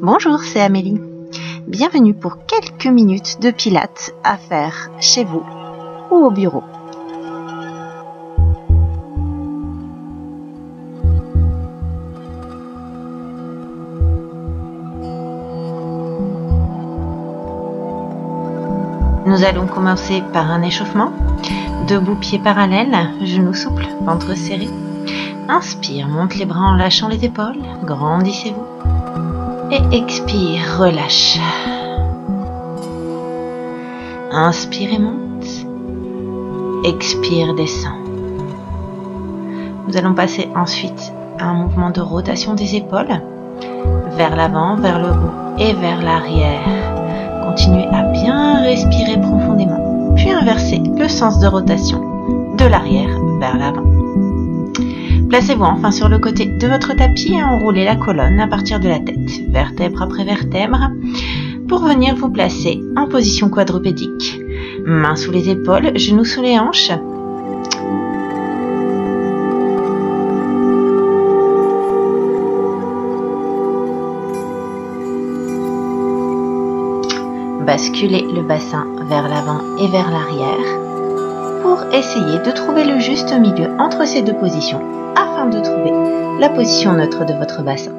Bonjour, c'est Amélie. Bienvenue pour quelques minutes de pilates à faire chez vous ou au bureau. Nous allons commencer par un échauffement. Debout, pieds parallèles, genoux souples, ventre serré. Inspire, monte les bras en lâchant les épaules, grandissez-vous. Et expire, relâche. Inspire et monte. Expire, descend. Nous allons passer ensuite à un mouvement de rotation des épaules, vers l'avant, vers le haut et vers l'arrière. Continuez à bien respirer profondément, puis inversez le sens de rotation de l'arrière vers l'avant. Placez-vous enfin sur le côté de votre tapis et enroulez la colonne à partir de la tête, vertèbre après vertèbre, pour venir vous placer en position quadrupédique. Mains sous les épaules, genoux sous les hanches. Basculez le bassin vers l'avant et vers l'arrière pour essayer de trouver le juste milieu entre ces deux positions afin de trouver la position neutre de votre bassin.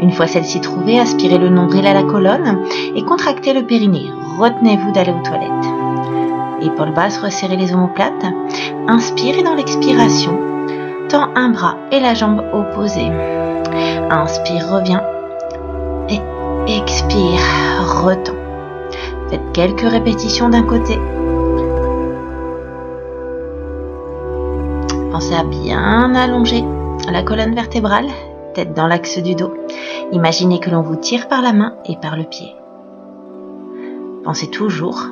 Une fois celle-ci trouvée, aspirez le nombril à la colonne et contractez le périnée. Retenez-vous d'aller aux toilettes. Épaules basses, resserrez les omoplates. Inspirez dans l'expiration. Tends un bras et la jambe opposée. Inspire, reviens. Et expire, retends. Faites quelques répétitions d'un côté. Pensez à bien allonger la colonne vertébrale, tête dans l'axe du dos. Imaginez que l'on vous tire par la main et par le pied. Pensez toujours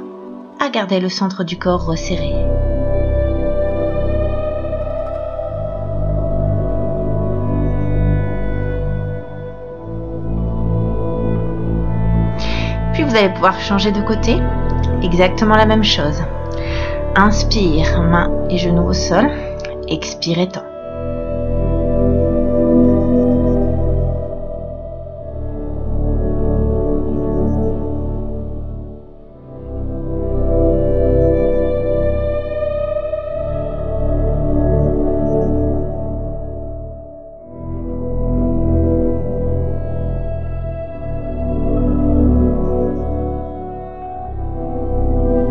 à garder le centre du corps resserré. Puis vous allez pouvoir changer de côté, exactement la même chose. Inspire, mains et genoux au sol. Expire, étends.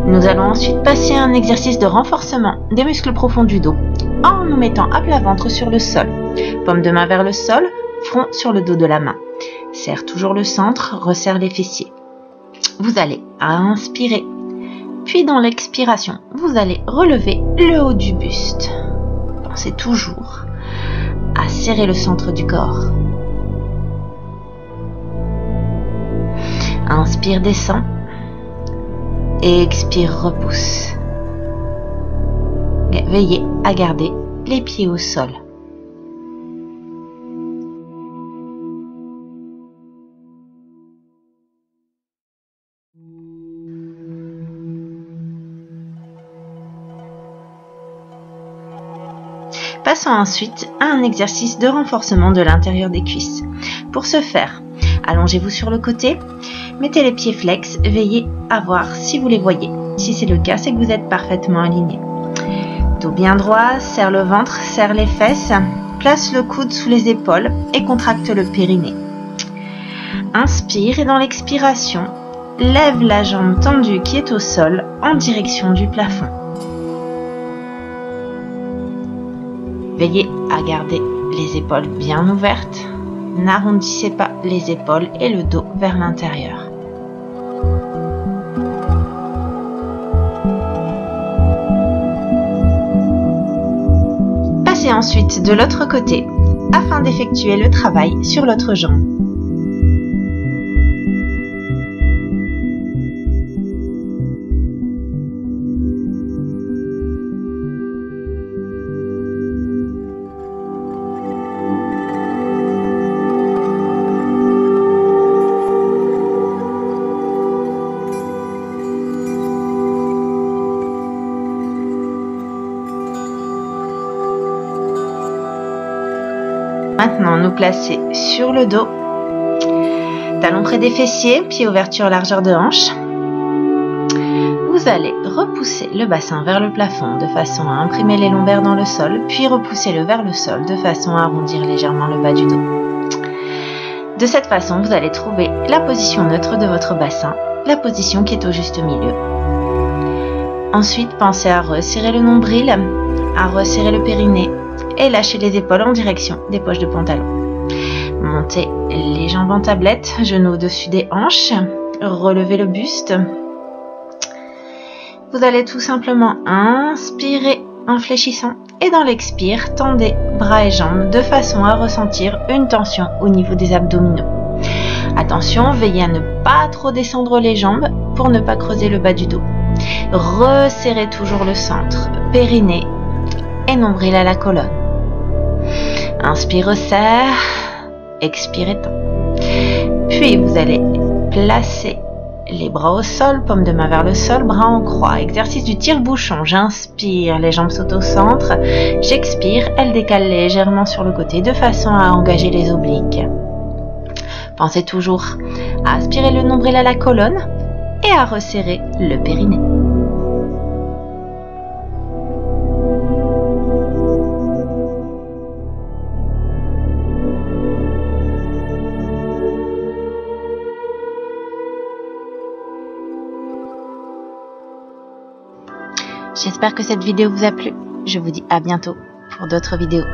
Nous allons ensuite passer à un exercice de renforcement des muscles profonds du dos en nous mettant à plat ventre sur le sol. Paume de main vers le sol, front sur le dos de la main. Serre toujours le centre, resserre les fessiers. Vous allez inspirer, puis dans l'expiration, vous allez relever le haut du buste. Pensez toujours à serrer le centre du corps. Inspire, descend. Et expire, repousse. Veillez à garder les pieds au sol. Passons ensuite à un exercice de renforcement de l'intérieur des cuisses. Pour ce faire, allongez-vous sur le côté, mettez les pieds flex, veillez à voir si vous les voyez. Si c'est le cas, c'est que vous êtes parfaitement aligné. Dos bien droit, serre le ventre, serre les fesses, place le coude sous les épaules et contracte le périnée. Inspire et dans l'expiration, lève la jambe tendue qui est au sol en direction du plafond. Veillez à garder les épaules bien ouvertes. N'arrondissez pas les épaules et le dos vers l'intérieur. Passez ensuite de l'autre côté afin d'effectuer le travail sur l'autre jambe. Maintenant, nous placer sur le dos. Talons près des fessiers, pieds ouverture largeur de hanche. Vous allez repousser le bassin vers le plafond de façon à imprimer les lombaires dans le sol, puis repoussez-le vers le sol de façon à arrondir légèrement le bas du dos. De cette façon, vous allez trouver la position neutre de votre bassin, la position qui est au juste milieu. Ensuite, pensez à resserrer le nombril, à resserrer le périnée et lâcher les épaules en direction des poches de pantalon. Montez les jambes en tablette, genoux au-dessus des hanches, relevez le buste. Vous allez tout simplement inspirer en fléchissant et dans l'expire, tendez bras et jambes de façon à ressentir une tension au niveau des abdominaux. Attention, veillez à ne pas trop descendre les jambes pour ne pas creuser le bas du dos. Resserrez toujours le centre, périnée et nombril à la colonne. Inspire, resserre, expire, étend. Puis vous allez placer les bras au sol, paume de main vers le sol, bras en croix. Exercice du tire-bouchon. J'inspire, les jambes sautent au centre. J'expire, elles décalent légèrement sur le côté de façon à engager les obliques. Pensez toujours à aspirer le nombril à la colonne et à resserrer le périnée. J'espère que cette vidéo vous a plu. Je vous dis à bientôt pour d'autres vidéos.